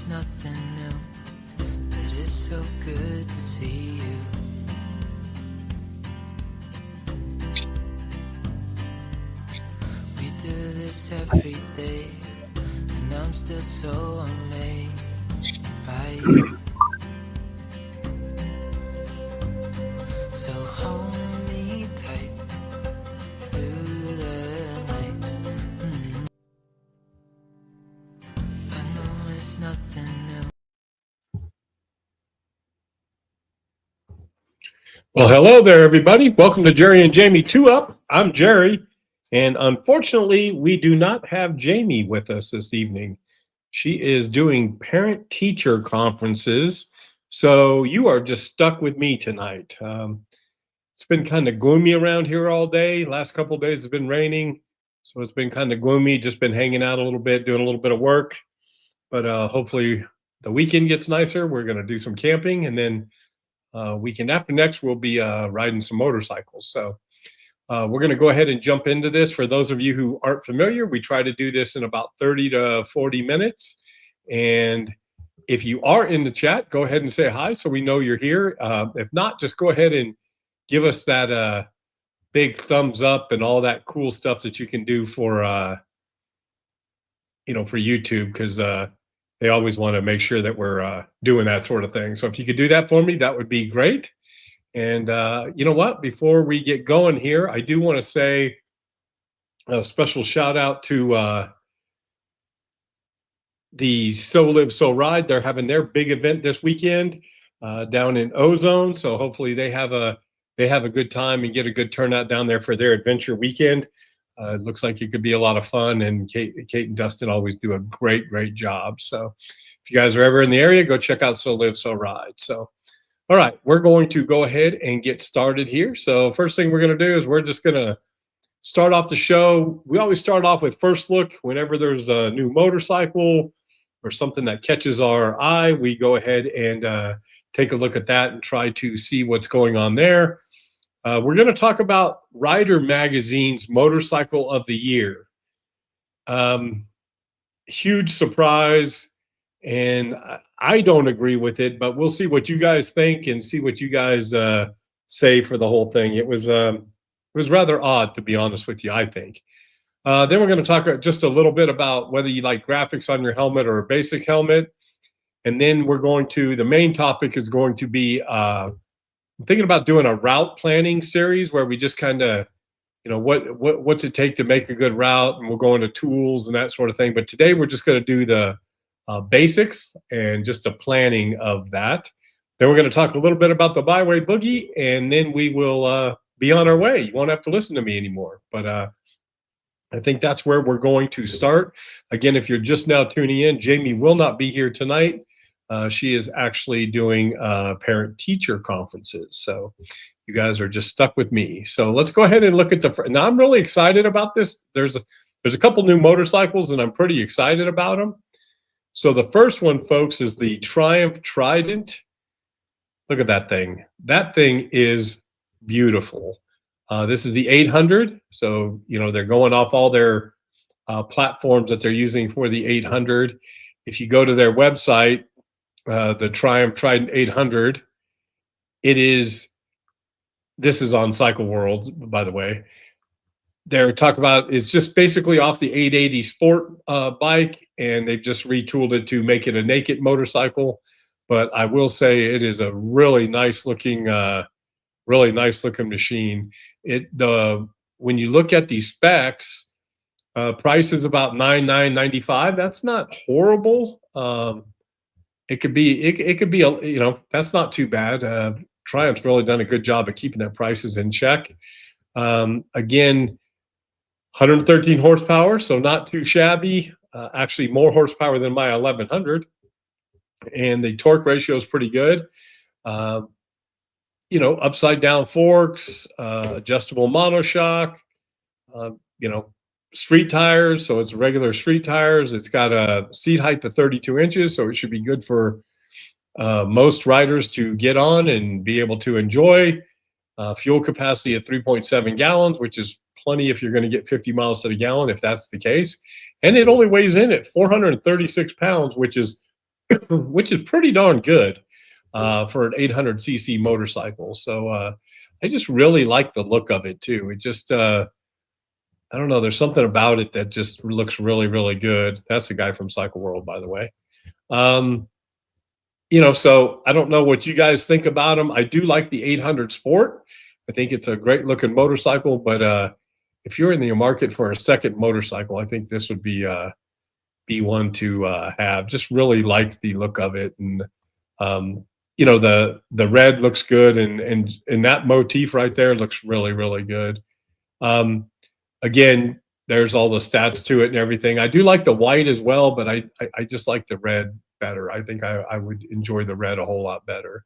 it's nothing new, but it's so good to see you. We do this every day, and I'm still so amazed by you. So hold me tight through the night. I know it's nothing new. Well, hello there, everybody. Welcome to Jerry and Jamie 2 Up. I'm Jerry, and unfortunately, we do not have Jamie with us this evening. She is doing parent-teacher conferences, so you are just stuck with me tonight. It's been kind of gloomy around here all day. Last couple of days has been raining, so it's been kind of gloomy. Just been hanging out a little bit, doing a little bit of work, but hopefully the weekend gets nicer. We're going to do some camping, and then weekend after next, we'll be riding some motorcycles. So we're going to go ahead and jump into this. For those of you who aren't familiar, we try to do this in about 30 to 40 minutes. And if you are in the chat, go ahead and say hi so we know you're here. If not, just go ahead and give us that big thumbs up and all that cool stuff that you can do for, for YouTube, because they always want to make sure that we're doing that sort of thing. So if you could do that for me, that would be great. And you know what? Before we get going here, I do want to say a special shout out to the So Live, So Ride. They're having their big event this weekend down in Ozone. So hopefully they have a good time and get a good turnout down there for their adventure weekend. It looks like it could be a lot of fun, and Kate and Dustin always do a great job. So if you guys are ever in the area, go check out So Live, So Ride. So, all right, we're going to go ahead and get started here. So first thing we're going to do is we're just going to start off the show. We always start off with first look. Whenever there's a new motorcycle or something that catches our eye, we go ahead and take a look at that and try to see what's going on there. We're going to talk about Rider Magazine's Motorcycle of the Year. Huge surprise, and I don't agree with it, but we'll see what you guys think and see what you guys say for the whole thing. It was rather odd, to be honest with you, I think. Then we're going to talk just a little bit about whether you like graphics on your helmet or a basic helmet. And then the main topic is going to be I'm thinking about doing a route planning series where we just kind of, what's it take to make a good route, and we'll go into tools and that sort of thing. But today we're just going to do the basics and just a planning of that. Then we're going to talk a little bit about the Byway Boogie, and then we will be on our way. You won't have to listen to me anymore. But I think that's where we're going to start. Again, if you're just now tuning in, Jamie will not be here tonight. She is actually doing parent-teacher conferences. So you guys are just stuck with me. So let's go ahead and look at now I'm really excited about this. There's a couple new motorcycles, and I'm pretty excited about them. So the first one, folks, is the Triumph Trident. Look at that thing. That thing is beautiful. This is the 800. So, they're going off all their platforms that they're using for the 800. If you go to their website, the Triumph Trident 800, this is on Cycle World, by the way. They're talking about, it's just basically off the 880 Sport bike, and they've just retooled it to make it a naked motorcycle. But I will say it is a really nice looking machine. When you look at the specs, price is about $9,995. That's not horrible. It could be, that's not too bad. Triumph's really done a good job of keeping their prices in check. Again, 113 horsepower, so not too shabby. Actually, more horsepower than my 1100. And the torque ratio is pretty good. Upside down forks, adjustable monoshock, street tires. So it's regular street tires. It's got a seat height of 32 inches. So it should be good for most riders to get on and be able to enjoy. Fuel capacity of 3.7 gallons, which is plenty if you're going to get 50 miles to the gallon, if that's the case. And it only weighs in at 436 pounds, which is which is pretty darn good for an 800cc motorcycle. So I just really like the look of it too. It just I don't know. There's something about it that just looks really, really good. That's the guy from Cycle World, by the way. Um, so I don't know what you guys think about them. I do like the 800 Sport. I think it's a great looking motorcycle, but if you're in the market for a second motorcycle, I think this would be one to have. Just really like the look of it, and the red looks good, and that motif right there looks really, really good. Um, Again, there's all the stats to it and everything. I do like the white as well, but I just like the red better. I think I would enjoy the red a whole lot better.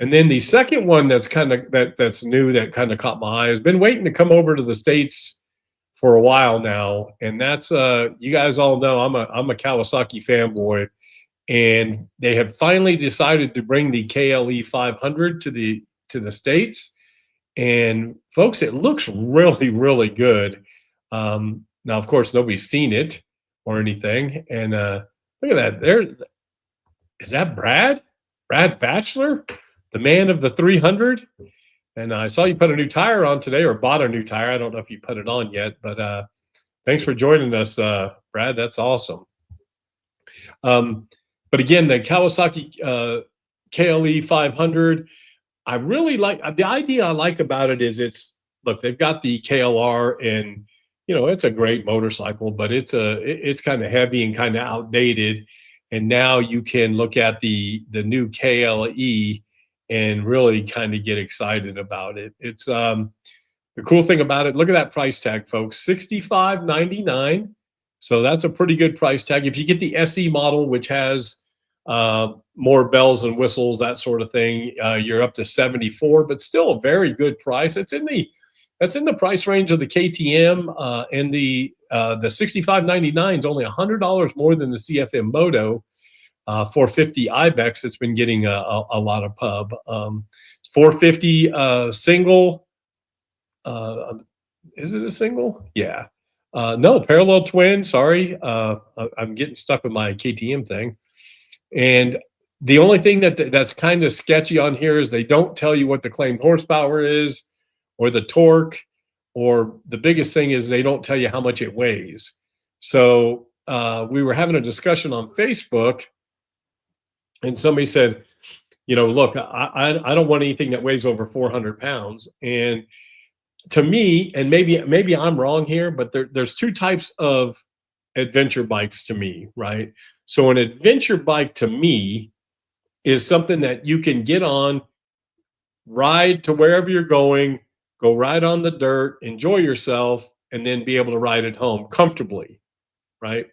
And then the second one that's that's new, that kind of caught my eye, has been waiting to come over to the States for a while now. And that's you guys all know I'm a Kawasaki fanboy, and they have finally decided to bring the KLE 500 to the States. And folks, it looks really, really good. Now, of course, nobody's seen it or anything. And look at that. Is that Brad Batchelor, the man of the 300? And I saw you put a new tire on today, or bought a new tire. I don't know if you put it on yet, but thanks for joining us, Brad. That's awesome. But again, the Kawasaki KLE 500, I really like the idea. I like about it is look, they've got the KLR, and it's a great motorcycle, but it's kind of heavy and kind of outdated. And now you can look at the new KLE and really kind of get excited about it. It's the cool thing about it. Look at that price tag, folks, $65.99. So that's a pretty good price tag. If you get the SE model, which has more bells and whistles, that sort of thing, you're up to 74, but still a very good price. That's in the price range of the KTM, and the 65.99 is only $100 more than the CFM Moto 450 Ibex. It's been getting a lot of pub. 450 single. Is it a single? Yeah. No, parallel twin. Sorry, I'm getting stuck with my KTM thing. And the only thing that's kind of sketchy on here is they don't tell you what the claimed horsepower is, or the torque, or the biggest thing is they don't tell you how much it weighs. So we were having a discussion on Facebook, and somebody said, look, I don't want anything that weighs over 400 pounds. And to me, and maybe I'm wrong here, but there's two types of adventure bikes to me, right? So an adventure bike to me is something that you can get on, ride to wherever you're going, go ride on the dirt, enjoy yourself, and then be able to ride it home comfortably, right?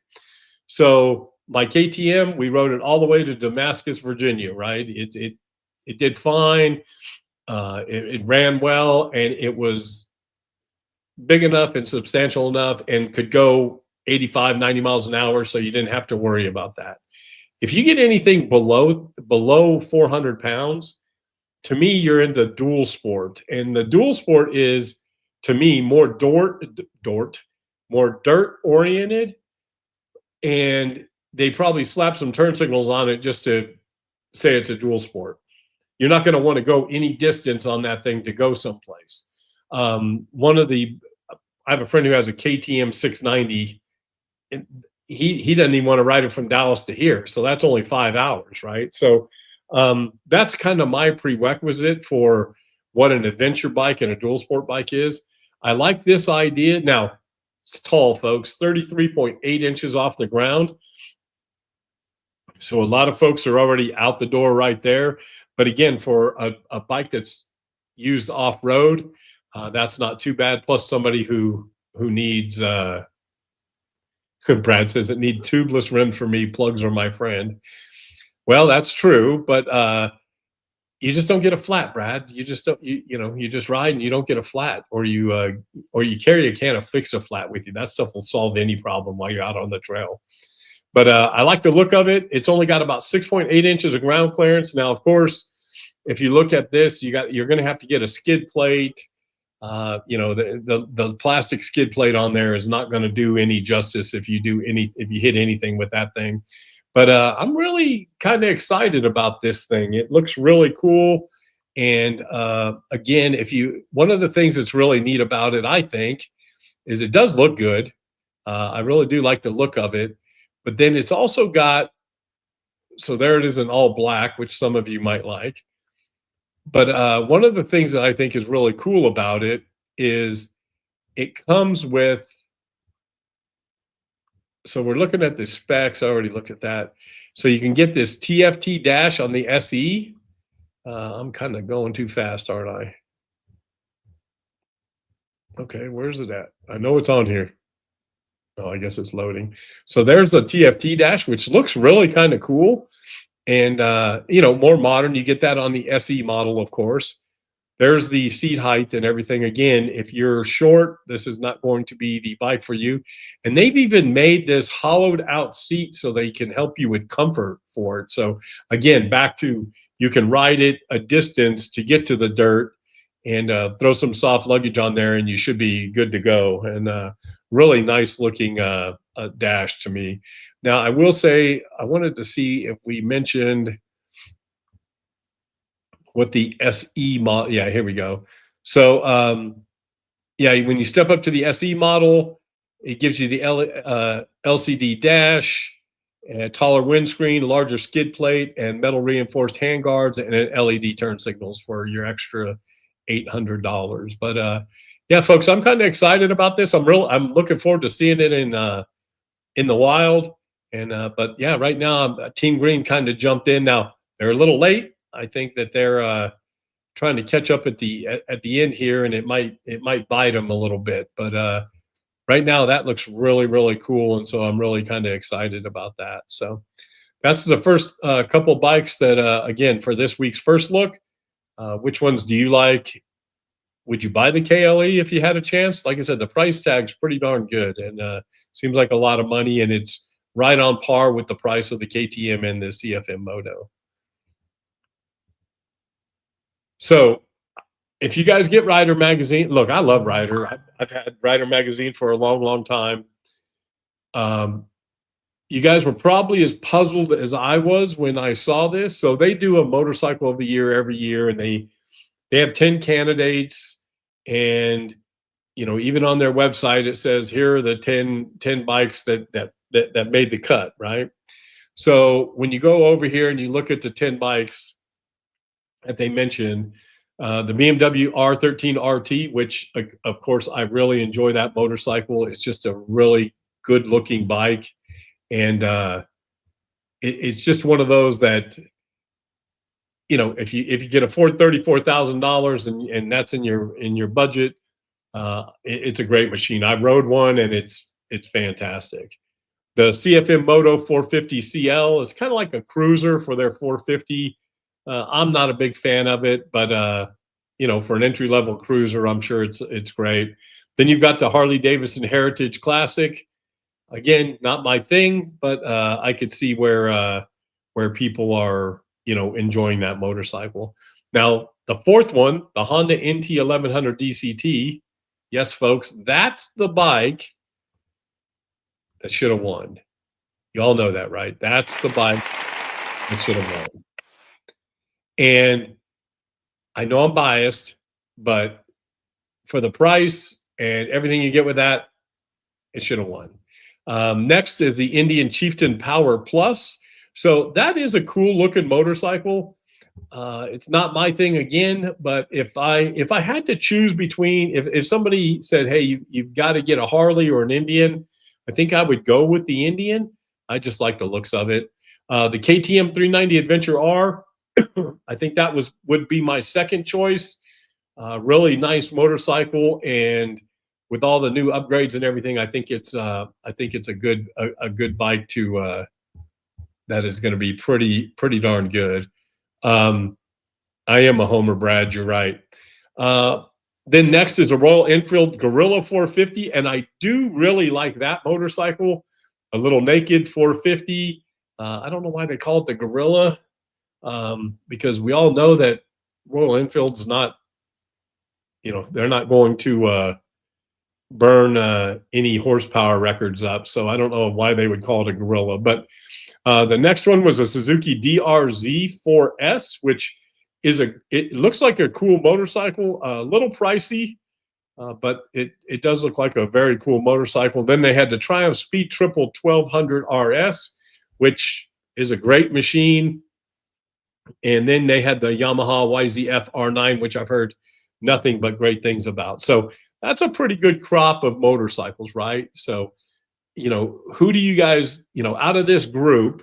So my KTM, we rode it all the way to Damascus, Virginia, right? It did fine. It ran well, and it was big enough and substantial enough and could go 85, 90 miles an hour, so you didn't have to worry about that. If you get anything below 400 pounds, to me, you're into dual sport. And the dual sport is, to me, more dirt oriented. And they probably slap some turn signals on it just to say it's a dual sport. You're not going to want to go any distance on that thing to go someplace. I have a friend who has a KTM 690. And he doesn't even want to ride it from Dallas to here. So that's only 5 hours, right? So that's kind of my prerequisite for what an adventure bike and a dual sport bike is. I like this idea. Now, it's tall, folks, 33.8 inches off the ground. So a lot of folks are already out the door right there. But again, for a bike that's used off-road, that's not too bad. Plus somebody who needs Brad says it need tubeless rims for me. Plugs are my friend. Well, that's true, but you just don't get a flat, Brad. You just don't. You just ride and you don't get a flat, or you carry a can of Fix-A-Flat with you. That stuff will solve any problem while you're out on the trail. But I like the look of it. It's only got about 6.8 inches of ground clearance. Now, of course, if you look at this, you're going to have to get a skid plate. The plastic skid plate on there is not going to do any justice if you hit anything with that thing. But I'm really kind of excited about this thing. It looks really cool. And again, one of the things that's really neat about it, I think, is it does look good. I really do like the look of it. But then it's also got, so there it is in all black, which some of you might like. But one of the things that I think is really cool about it is it comes with, so we're looking at the specs. I already looked at that. So you can get this TFT dash on the SE. I'm kind of going too fast, aren't I? Okay, where's it at? I know it's on here. Oh, I guess it's loading. So there's the TFT dash, which looks really kind of cool and more modern. You get that on the SE model, of course. There's the seat height and everything. Again, if you're short, this is not going to be the bike for you. And they've even made this hollowed out seat so they can help you with comfort for it. So again, back to, you can ride it a distance to get to the dirt and throw some soft luggage on there and you should be good to go. And really nice looking dash to me. Now, I will say, I wanted to see if we mentioned what the SE model, yeah, here we go. So when you step up to the SE model, it gives you the LCD dash, a taller windscreen, larger skid plate, and metal reinforced handguards, and an LED turn signals for your extra $800. But yeah, folks, I'm kind of excited about this. I'm looking forward to seeing it in the wild. And but yeah, right now Team Green kind of jumped in. Now they're a little late. I think that they're trying to catch up at the end here, and it might bite them a little bit. But right now, that looks really, really cool, and so I'm really kind of excited about that. So that's the first couple bikes that, again, for this week's first look. Which ones do you like? Would you buy the KLE if you had a chance? Like I said, the price tag's pretty darn good, and seems like a lot of money, and it's right on par with the price of the KTM and the CFM Moto. So if you guys get Rider Magazine, look, I love Rider. I've had Rider Magazine for a long, long time. You guys were probably as puzzled as I was when I saw this. So they do a motorcycle of the year every year, and they have 10 candidates. And, even on their website, it says, here are the 10 bikes that made the cut, right? So when you go over here and you look at the 10 bikes that they mentioned, the BMW R13 RT, which of course I really enjoy that motorcycle. It's just a really good looking bike, and it's just one of those that, if you get a $34,000 and that's in your budget, it's a great machine. I rode one and it's fantastic. The CFM Moto 450 CL is kind of like a cruiser for their 450. I'm not a big fan of it, but for an entry-level cruiser, I'm sure it's great. Then you've got the Harley Davidson Heritage Classic. Again, not my thing, but I could see where people are, enjoying that motorcycle. Now, the fourth one, the Honda NT 1100 DCT. Yes, folks, that's the bike that should have won. You all know that, right? That's the bike that should have won. And I know I'm biased, but for the price and everything you get with that, it should have won. Next is the Indian Chieftain Power Plus. So that is a cool looking motorcycle. It's not my thing again, but if I had to choose between, if somebody said, hey, you've got to get a Harley or an Indian, I think I would go with the Indian. I just like the looks of it. The KTM 390 Adventure R, I think that would be my second choice. Really nice motorcycle, and with all the new upgrades and everything, I think it's a good bike to that is going to be pretty darn good. I am a homer, Brad. You're right. Then next is a Royal Enfield Gorilla 450, and I do really like that motorcycle. A little naked 450. I don't know why they call it the Gorilla, because we all know that Royal Enfield's not, they're not going to burn any horsepower records up. So I don't know why they would call it a Gorilla, but The next one was a Suzuki DRZ4S, which is it looks like a cool motorcycle, a little pricey, but it does look like a very cool motorcycle. Then they had the Triumph Speed Triple 1200 RS, which is a great machine. And then they had the Yamaha YZF R9, which I've heard nothing but great things about. So that's a pretty good crop of motorcycles, right? So, who do you guys, out of this group,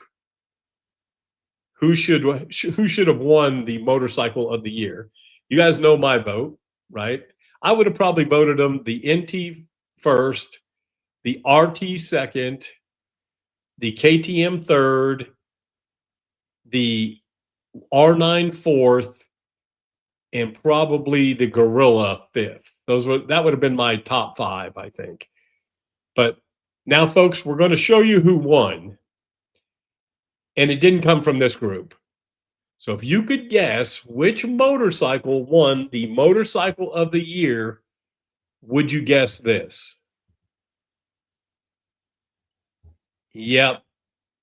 who should have won the motorcycle of the year? You guys know my vote, right? I would have probably voted them the NT first, the RT second, the KTM third, the R9 fourth, and probably the Gorilla fifth. That would have been my top five, I think. But now, folks, we're going to show you who won. And it didn't come from this group. So if you could guess which motorcycle won the motorcycle of the year, would you guess this? Yep,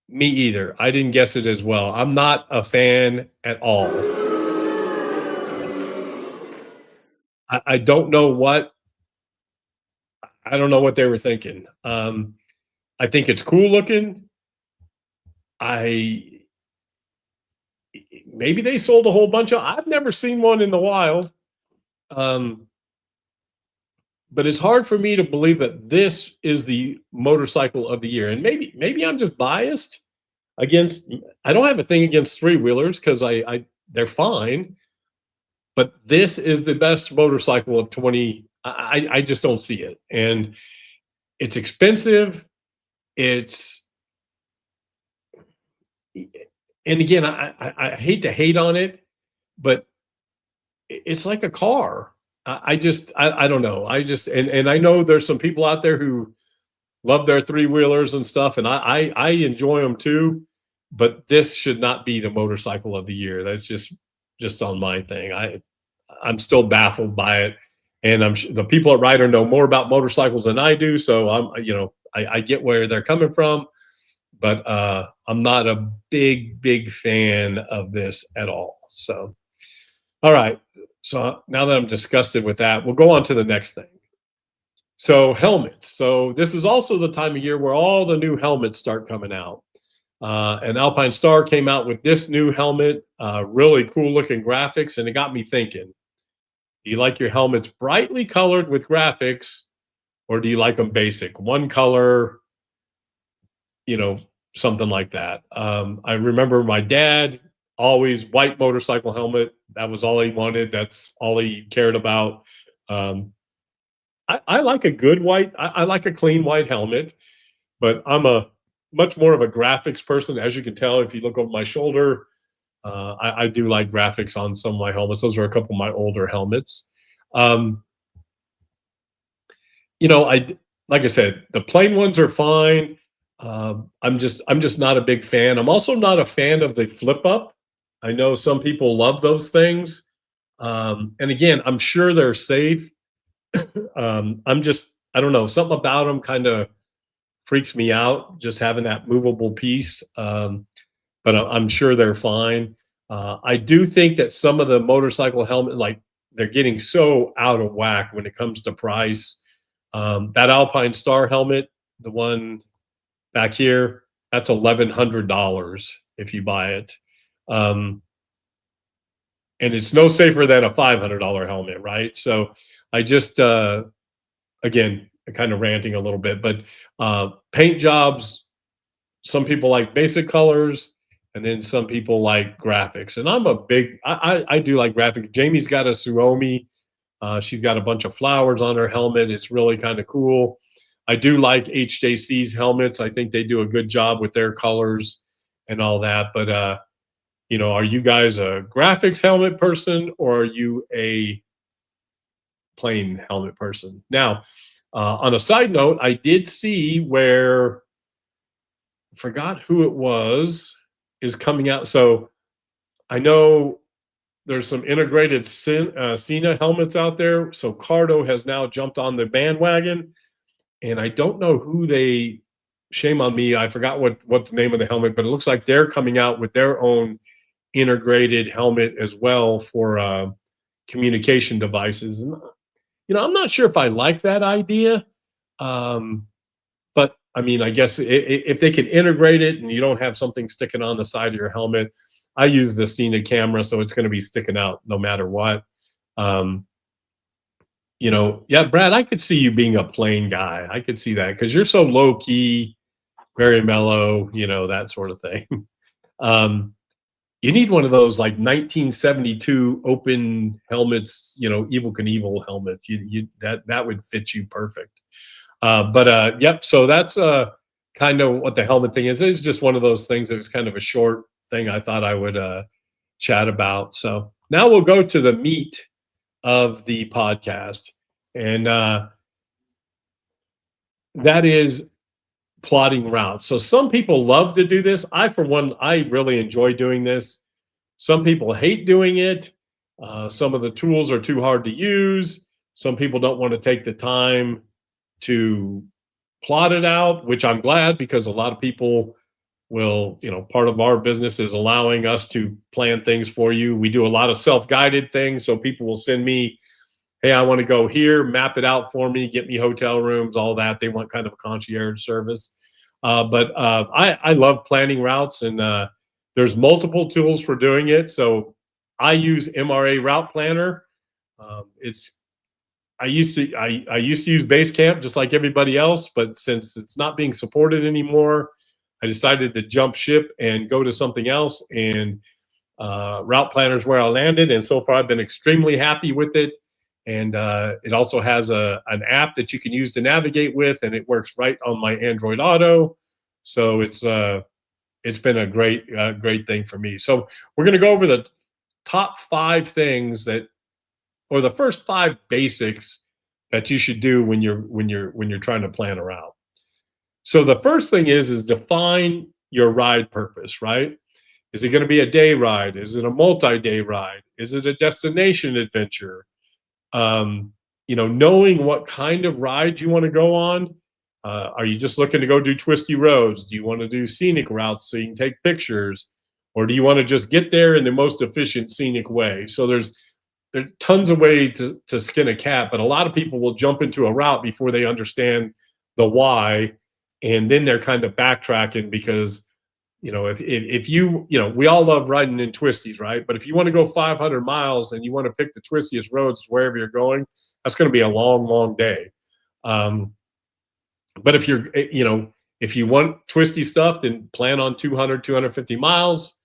me either. I didn't guess it as well. I'm not a fan at all. I don't know what they were thinking. I think it's cool looking. Maybe they sold a whole bunch of. I've never seen one in the wild. But it's hard for me to believe that this is the motorcycle of the year. And maybe I'm just biased against. I don't have a thing against three-wheelers because they're fine. But this is the best motorcycle of 20. I just don't see it. And it's expensive. And again, I hate to hate on it, but it's like a car. I don't know. And I know there's some people out there who love their three-wheelers and stuff, and I enjoy them too, but this should not be the motorcycle of the year. That's just on my thing. I'm still baffled by it, and the people at Ryder know more about motorcycles than I do, so I get where they're coming from, but I'm not a big fan of this at all. So, all right. So now that I'm disgusted with that, we'll go on to the next thing. So helmets. So this is also the time of year where all the new helmets start coming out. And Alpine Star came out with this new helmet, really cool looking graphics, and it got me thinking, do you like your helmets brightly colored with graphics, or do you like them basic, one color, something like that? I remember my dad, always white motorcycle helmet. That was all he wanted. That's all he cared about. I like a good white. I like a clean white helmet, but I'm a much more of a graphics person. As you can tell, if you look over my shoulder, I do like graphics on some of my helmets. Those are a couple of my older helmets. Like I said, the plain ones are fine. I'm just not a big fan. I'm also not a fan of the flip up. I know some people love those things. And again, I'm sure they're safe. I don't know, something about them kind of freaks me out, just having that movable piece. But I'm sure they're fine. I do think that some of the motorcycle helmets, like, they're getting so out of whack when it comes to price. That Alpine Star helmet, the one back here, that's $1,100 if you buy it. And it's no safer than a $500 helmet, right? So I just, again, kind of ranting a little bit, but paint jobs, some people like basic colors, and then some people like graphics. And I'm I do like graphics. Jamie's got a Suomi. She's got a bunch of flowers on her helmet. It's really kind of cool. I do like HJC's helmets. I think they do a good job with their colors and all that. But, are you guys a graphics helmet person, or are you a plain helmet person? Now, on a side note, I did see where, I forgot who it was, is coming out. So I know there's some integrated Cena helmets out there. So Cardo has now jumped on the bandwagon, and I don't know who they shame on me. I forgot what the name of the helmet, but it looks like they're coming out with their own integrated helmet as well for communication devices. And I'm not sure if I like that idea. Um, but I mean, I guess if they can integrate it and you don't have something sticking on the side of your helmet, I use the Scenic camera, so it's going to be sticking out no matter what. Um, yeah, Brad, I could see you being a plain guy. I could see that because you're so low key, very mellow, that sort of thing. um, you need one of those like 1972 open helmets, Evil Knievel helmet. That would fit you perfect. Yep. So that's kind of what the helmet thing is. It's just one of those things that was kind of a short thing I thought I would chat about. So now we'll go to the meat of the podcast, and that is plotting routes. So some people love to do this. For one, I really enjoy doing this. Some people hate doing it. Some of the tools are too hard to use. Some people don't want to take the time to plot it out, which I'm glad, because a lot of people will, part of our business is allowing us to plan things for you. We do a lot of self-guided things. So people will send me, hey, I want to go here, map it out for me, get me hotel rooms, all that. They want kind of a concierge service. I love planning routes, and there's multiple tools for doing it. So I use MRA Route Planner. I used to use Basecamp just like everybody else, but since it's not being supported anymore, I decided to jump ship and go to something else. And Route Planner is where I landed, and so far I've been extremely happy with it. And it also has an app that you can use to navigate with, and it works right on my Android Auto. So it's been a great thing for me. So we're going to go over the top 5 things or the first 5 basics that you should do when you're trying to plan a route. So the first thing is define your ride purpose, right? Is it going to be a day ride? Is it a multi-day ride? Is it a destination adventure? Knowing what kind of ride you want to go on. Are you just looking to go do twisty roads? Do you want to do scenic routes so you can take pictures? Or do you want to just get there in the most efficient scenic way? So there's tons of ways to skin a cat, but a lot of people will jump into a route before they understand the why, and then they're kind of backtracking because, if we all love riding in twisties, right? But if you want to go 500 miles and you want to pick the twistiest roads wherever you're going, that's going to be a long, long day. But if if you want twisty stuff, then plan on 200, 250 miles,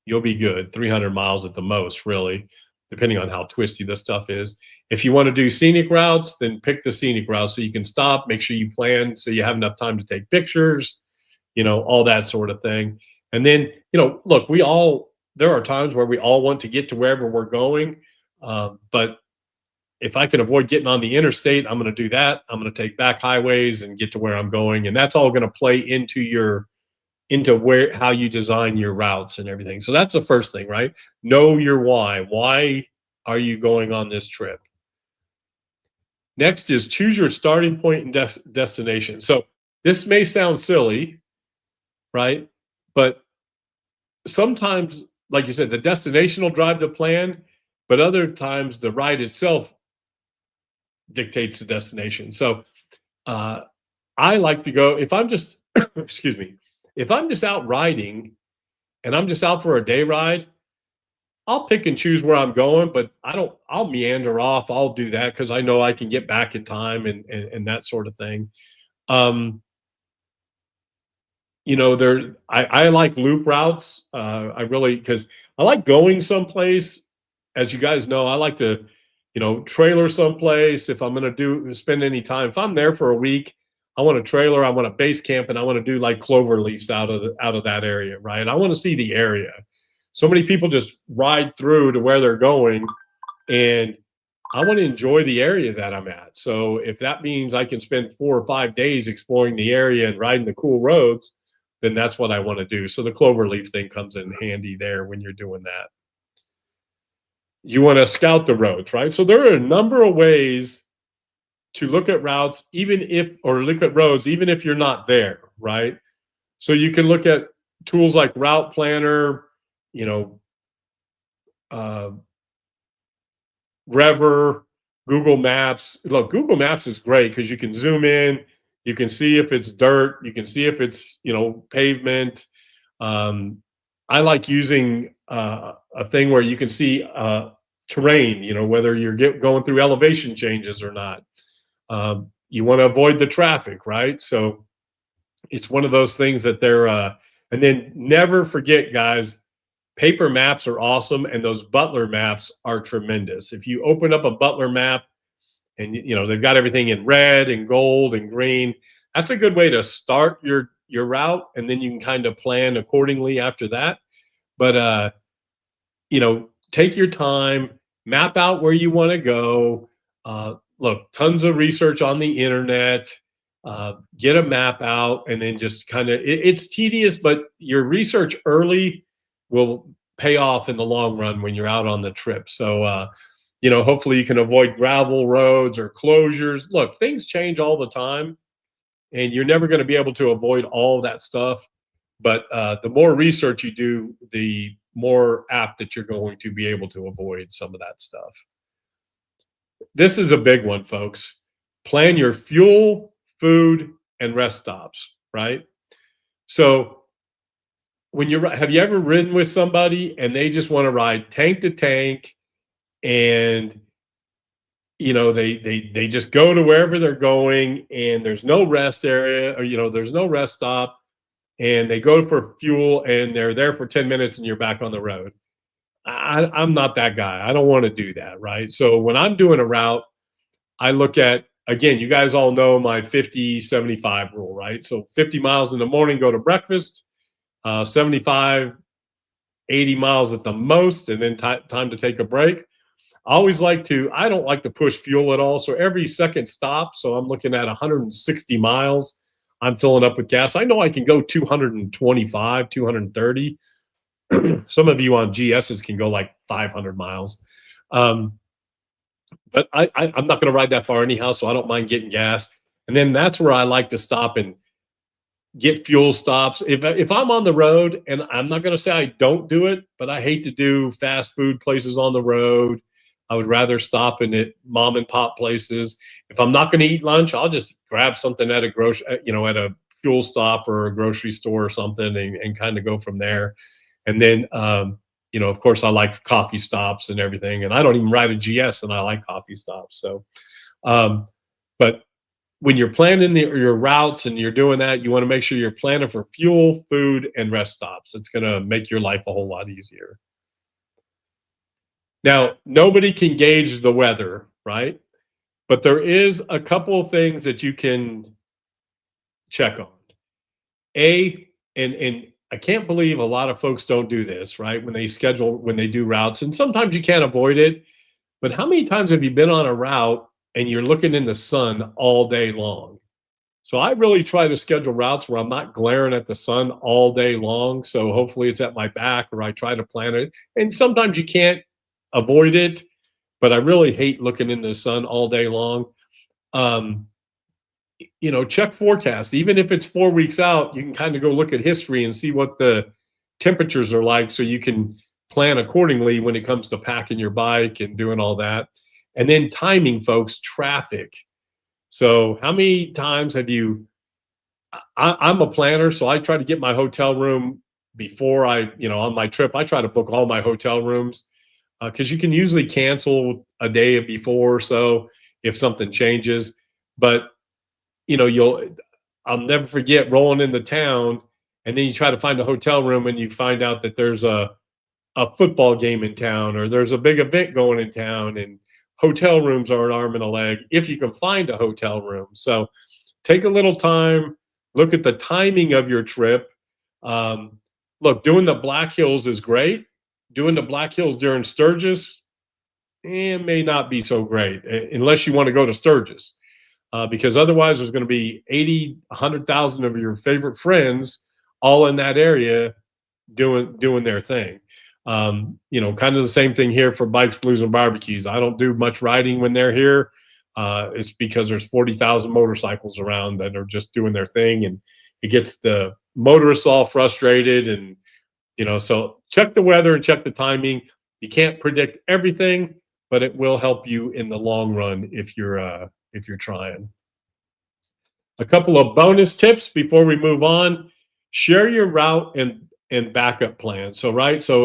you'll be good. 300 miles at the most, really, depending on how twisty the stuff is. If you want to do scenic routes, then pick the scenic routes so you can stop, make sure you plan so you have enough time to take pictures, all that sort of thing. And then, look, there are times where we all want to get to wherever we're going. But if I can avoid getting on the interstate, I'm going to do that. I'm going to take back highways and get to where I'm going. And that's all going to play into how you design your routes and everything. So that's the first thing, right? Know your why. Why are you going on this trip? Next is choose your starting point and destination. So this may sound silly, right? But sometimes, like you said, the destination will drive the plan, but other times the ride itself dictates the destination. So I like to go, if I'm just, excuse me, if I'm just out riding and I'm just out for a day ride, I'll pick and choose where I'm going, but I'll meander off. I'll do that because I know I can get back in time and that sort of thing. I like loop routes. Because I like going someplace. As you guys know, I like to, trailer someplace. If I'm going to spend any time, if I'm there for a week, I want a trailer, I want a base camp, and I want to do like clover leaves out of that area, right? I want to see the area. So many people just ride through to where they're going, and I want to enjoy the area that I'm at. So if that means I can spend 4 or 5 days exploring the area and riding the cool roads, then that's what I want to do. So the cloverleaf thing comes in handy there when you're doing that. You want to scout the roads, right? So there are a number of ways to look at routes, or look at roads, even if you're not there, right? So you can look at tools like Route Planner, you know, uh, Rever, Google Maps. Look, Google Maps is great because you can zoom in, you can see if it's dirt, you can see if it's, pavement. I like using a thing where you can see terrain, whether you're going through elevation changes or not. You want to avoid the traffic, right? So it's one of those things that and then never forget, guys, paper maps are awesome, and those Butler maps are tremendous. If you open up a Butler map and they've got everything in red and gold and green, that's a good way to start your route, and then you can kind of plan accordingly after that. But take your time, map out where you want to go. Look, tons of research on the internet. Get a map out, and then just kind of, it's tedious, but your research early will pay off in the long run when you're out on the trip. So, hopefully you can avoid gravel roads or closures. Look, things change all the time, and you're never going to be able to avoid all of that stuff. But the more research you do, the more apt that you're going to be able to avoid some of that stuff. This is a big one, folks. Plan your fuel, food, and rest stops, right? So have you ever ridden with somebody and they just want to ride tank to tank, and they just go to wherever they're going, and there's no rest area, or there's no rest stop, and they go for fuel and they're there for 10 minutes and you're back on the road? I'm not that guy. I don't want to do that, right? So when I'm doing a route, I look at, again, you guys all know my 50-75 rule, right? So 50 miles in the morning, go to breakfast, 75, 80 miles at the most, and then time to take a break. I don't like to push fuel at all. So every second stop, so I'm looking at 160 miles, I'm filling up with gas. I know I can go 225, 230. Some of you on GSs can go like 500 miles. But I'm not going to ride that far anyhow, so I don't mind getting gas. And then that's where I like to stop and get fuel stops. If I'm on the road, and I'm not going to say I don't do it, but I hate to do fast food places on the road. I would rather stop in at mom and pop places. If I'm not going to eat lunch, I'll just grab something at at a fuel stop or a grocery store or something, and kind of go from there. And then, of course, I like coffee stops and everything. And I don't even ride a GS, and I like coffee stops. So, but when you're planning your routes and you're doing that, you want to make sure you're planning for fuel, food, and rest stops. It's going to make your life a whole lot easier. Now, nobody can gauge the weather, right? But there is a couple of things that you can check on. And I can't believe a lot of folks don't do this, right? When they do routes, and sometimes you can't avoid it, but how many times have you been on a route and you're looking in the sun all day long? So I really try to schedule routes where I'm not glaring at the sun all day long. So hopefully it's at my back, or I try to plan it. And sometimes you can't avoid it, but I really hate looking in the sun all day long. Check forecasts. Even if it's 4 weeks out, you can kind of go look at history and see what the temperatures are like, so you can plan accordingly when it comes to packing your bike and doing all that. And then timing, folks, traffic. So how many times have I'm a planner, so I try to get my hotel room before on my trip. I try to book all my hotel rooms, because you can usually cancel a day before or so if something changes. But I'll never forget rolling into town, and then you try to find a hotel room, and you find out that there's a football game in town, or there's a big event going in town, and hotel rooms are an arm and a leg if you can find a hotel room. So take a little time, look at the timing of your trip. Look, doing the Black Hills is great. Doing the Black Hills during Sturgis, it may not be so great, unless you want to go to Sturgis. Because otherwise there's going to be 80, 100,000 of your favorite friends all in that area doing their thing. Kind of the same thing here for Bikes, Blues, and Barbecues. I don't do much riding when they're here, It's because there's 40,000 motorcycles around that are just doing their thing, and it gets the motorists all frustrated. And so check the weather and check the timing. You can't predict everything, but it will help you in the long run if you're trying. A couple of bonus tips before we move on: share your route and backup plan. So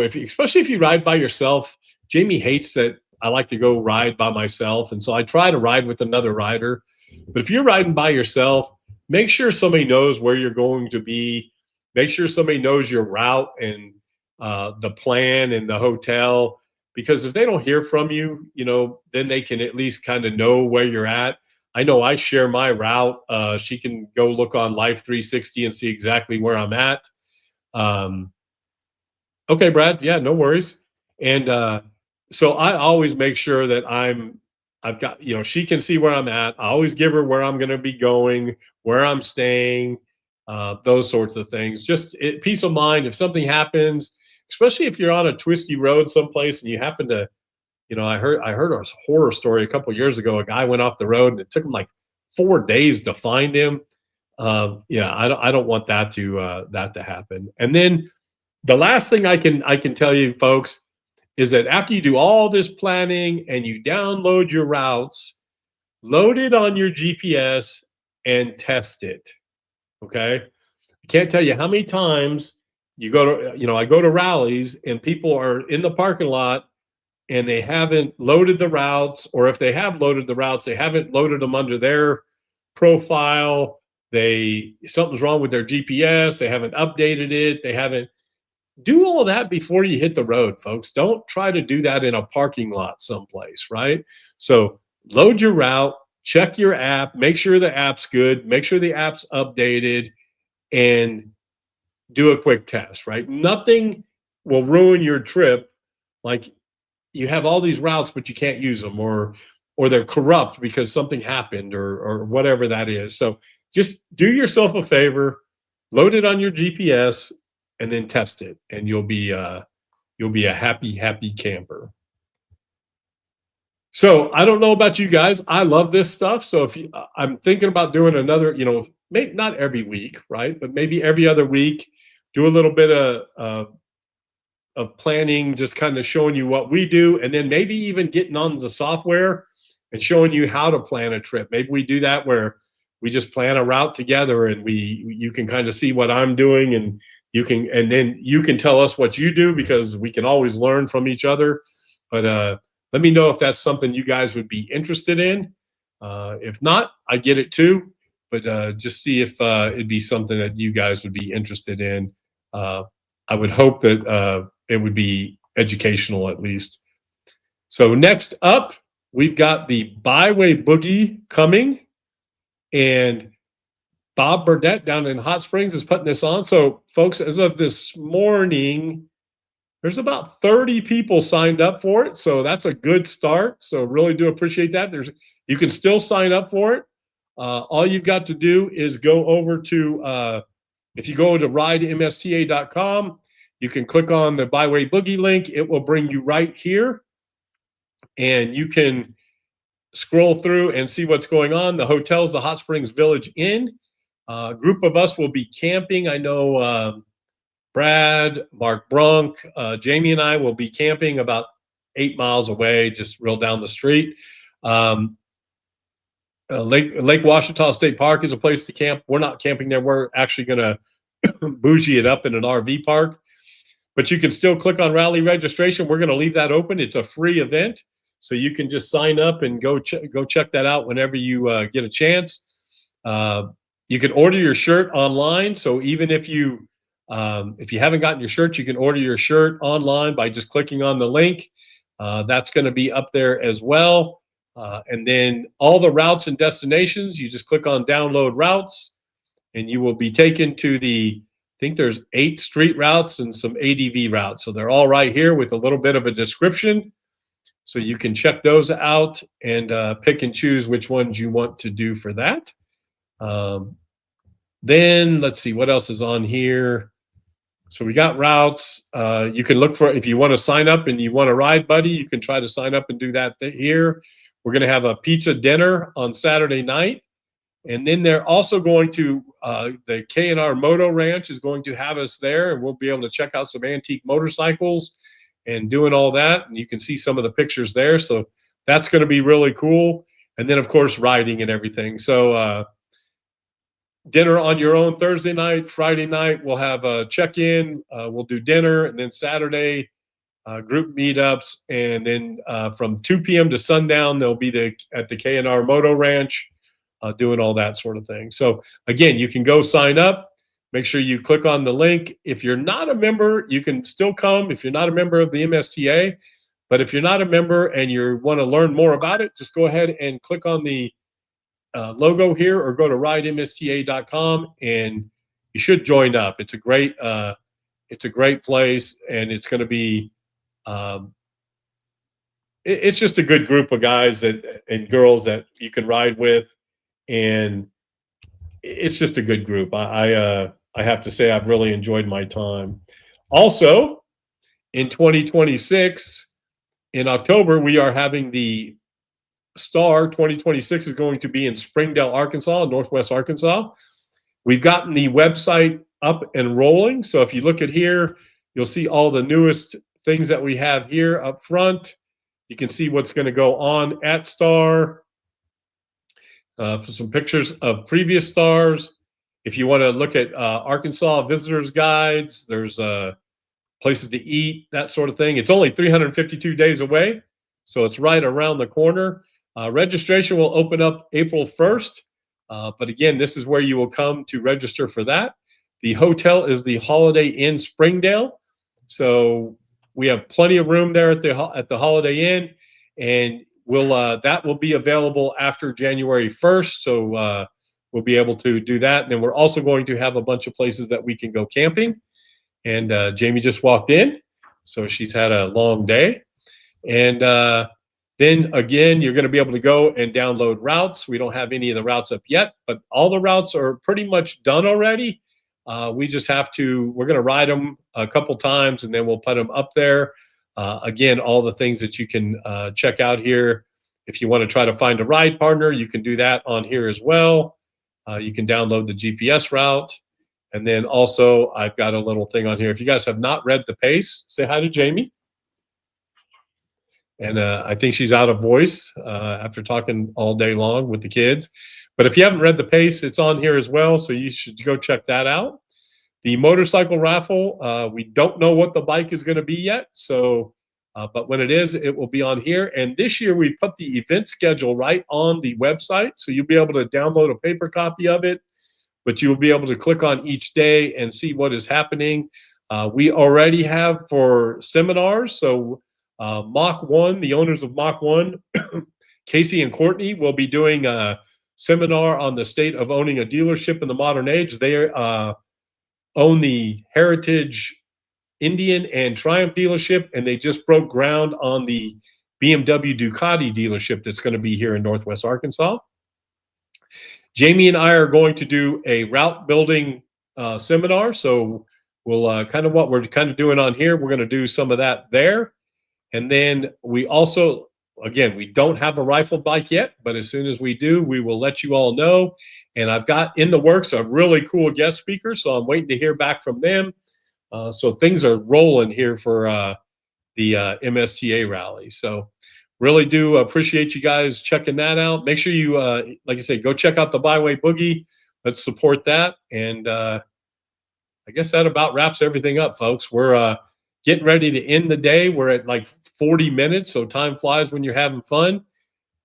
especially if you ride by yourself, Jamie hates that I like to go ride by myself, and so I try to ride with another rider. But if you're riding by yourself, make sure somebody knows where you're going to be. Make sure somebody knows your route and the plan and the hotel, because if they don't hear from you, then they can at least kind of know where you're at. I know I share my route. She can go look on Life 360 and see exactly where I'm at. Okay, Brad. Yeah, no worries. And so I always make sure that I've got, she can see where I'm at. I always give her where I'm going to be going, where I'm staying, those sorts of things. Just peace of mind if something happens, especially if you're on a twisty road someplace and you happen to, I heard a horror story a couple of years ago. A guy went off the road and it took him like 4 days to find him. I don't want that to happen. And then the last thing I can tell you, folks, is that after you do all this planning and you download your routes, load it on your GPS and test it. Okay. I can't tell you how many times you go to, I go to rallies and people are in the parking lot and they haven't loaded the routes, or if they have loaded the routes, they haven't loaded them under their profile. Something's wrong with their GPS. They haven't updated it. They haven't. Do all of that before you hit the road, folks. Don't try to do that in a parking lot someplace, right? So load your route, check your app, make sure the app's good, make sure the app's updated, and do a quick test, right? Nothing will ruin your trip like you have all these routes, but you can't use them, or they're corrupt because something happened or whatever that is. So just do yourself a favor, load it on your GPS, and then test it, and you'll be a happy camper. So I don't know about you guys. I love this stuff. So I'm thinking about doing another, maybe not every week, right? But maybe every other week, do a little bit of planning, just kind of showing you what we do, and then maybe even getting on the software and showing you how to plan a trip. Maybe we do that where we just plan a route together, and you can kind of see what I'm doing, and then you can tell us what you do, because we can always learn from each other. But let me know if that's something you guys would be interested in. If not, I get it too. But just see if it'd be something that you guys would be interested in. I would hope that it would be educational at least. So next up, we've got the Byway Boogie coming, and Bob Burdett down in Hot Springs is putting this on. So folks, as of this morning, there's about 30 people signed up for it. So that's a good start. So really do appreciate that. You can still sign up for it. All you've got to do is go over to, if you go to ridemsta.com, you can click on the Byway Boogie link. It will bring you right here, and you can scroll through and see what's going on. The hotel's the Hot Springs Village Inn. A group of us will be camping. I know Brad, Mark Brunk, Jamie, and I will be camping about 8 miles away, just real down the street. Lake Ouachita State Park is a place to camp. We're not camping there. We're actually going to bougie it up in an RV park. But you can still click on rally registration. We're going to leave that open. It's a free event, so you can just sign up and go check that out whenever you get a chance. You can order your shirt online. So even if you haven't gotten your shirt, you can order your shirt online by just clicking on the link. That's going to be up there as well. And then all the routes and destinations, you just click on download routes, and you will be taken to I think there's 8 street routes and some ADV routes. So they're all right here with a little bit of a description. So you can check those out and pick and choose which ones you want to do for that. Then let's see what else is on here. So we got routes. You can look for, if you want to sign up and you want a ride buddy, you can try to sign up and do that here. We're going to have a pizza dinner on Saturday night. And then they're also going to, the K&R Moto Ranch is going to have us there, and we'll be able to check out some antique motorcycles and doing all that. And you can see some of the pictures there. So that's going to be really cool. And then, of course, riding and everything. So dinner on your own Thursday night. Friday night, we'll have a check-in. We'll do dinner. And then Saturday, group meetups. And then from 2 p.m. to sundown, they'll be at the K&R Moto Ranch doing all that sort of thing. So, again, you can go sign up. Make sure you click on the link. If you're not a member, you can still come if you're not a member of the MSTA. But if you're not a member and you want to learn more about it, just go ahead and click on the logo here or go to ridemsta.com and you should join up. It's a great place, and it's going to be it's just a good group of guys and girls that you can ride with, and it's just a good group. I have to say I've really enjoyed my time. Also, in 2026, in October, we are having the Star 2026 is going to be in Springdale, Arkansas, Northwest Arkansas. We've gotten the website up and rolling. So if you look at here, you'll see all the newest things that we have here up front. You can see what's going to go on at Star. Some pictures of previous stars. If you want to look at Arkansas visitors guides, there's places to eat, that sort of thing. It's only 352 days away, so it's right around the corner. Registration will open up April 1st, but again, this is where you will come to register for that. The hotel is the Holiday Inn Springdale, so we have plenty of room there at the Holiday Inn, and that will be available after January 1st, so we'll be able to do that. And then we're also going to have a bunch of places that we can go camping. And Jamie just walked in, so she's had a long day. And then again, you're going to be able to go and download routes. We don't have any of the routes up yet, but all the routes are pretty much done already. We just we're going to ride them a couple times, and then we'll put them up there. Again, all the things that you can check out here. If you want to try to find a ride partner, you can do that on here as well. You can download the GPS route. And then also, I've got a little thing on here. If you guys have not read the pace, say hi to Jamie. And I think she's out of voice after talking all day long with the kids. But if you haven't read the pace, it's on here as well. So you should go check that out. The motorcycle raffle, we don't know what the bike is going to be yet. So, but when it is, it will be on here. And this year, we put the event schedule right on the website. So you'll be able to download a paper copy of it, but you will be able to click on each day and see what is happening. We already have for seminars. So Mach 1, the owners of Mach 1, Casey and Courtney, will be doing a seminar on the state of owning a dealership in the modern age. They own the Heritage Indian and Triumph dealership, and they just broke ground on the BMW Ducati dealership that's going to be here in Northwest Arkansas. Jamie and I are going to do a route building seminar. So we'll kind of what we're kind of doing on here. We're going to do some of that there. And then we also, again, we don't have a rifle bike yet, but as soon as we do, we will let you all know. And I've got in the works a really cool guest speaker, so I'm waiting to hear back from them. So things are rolling here for the MSTA rally. So really do appreciate you guys checking that out. Make sure you, like I say, go check out the Byway Boogie. Let's support that. And I guess that about wraps everything up, folks. We're getting ready to end the day. We're at like 40 minutes, so time flies when you're having fun.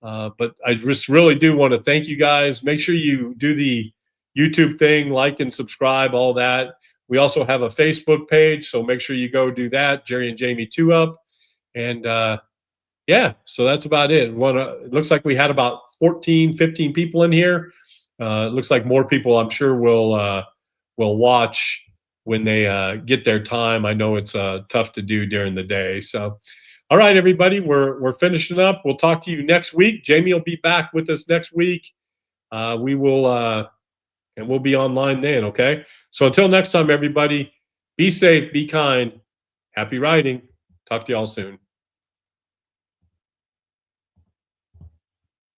But I just really do want to thank you guys. Make sure you do the YouTube thing, like and subscribe, all that. We also have a Facebook page, so make sure you go do that. Jerry and Jamie 2 Up. And yeah, so that's about it. It looks like we had about 14, 15 people in here. It looks like more people, I'm sure, will watch when they get their time. I know it's tough to do during the day. So, all right, everybody, we're finishing up. We'll talk to you next week. Jamie will be back with us next week. We will, and we'll be online then, okay? So until next time, everybody, be safe, be kind, happy riding. Talk to y'all soon.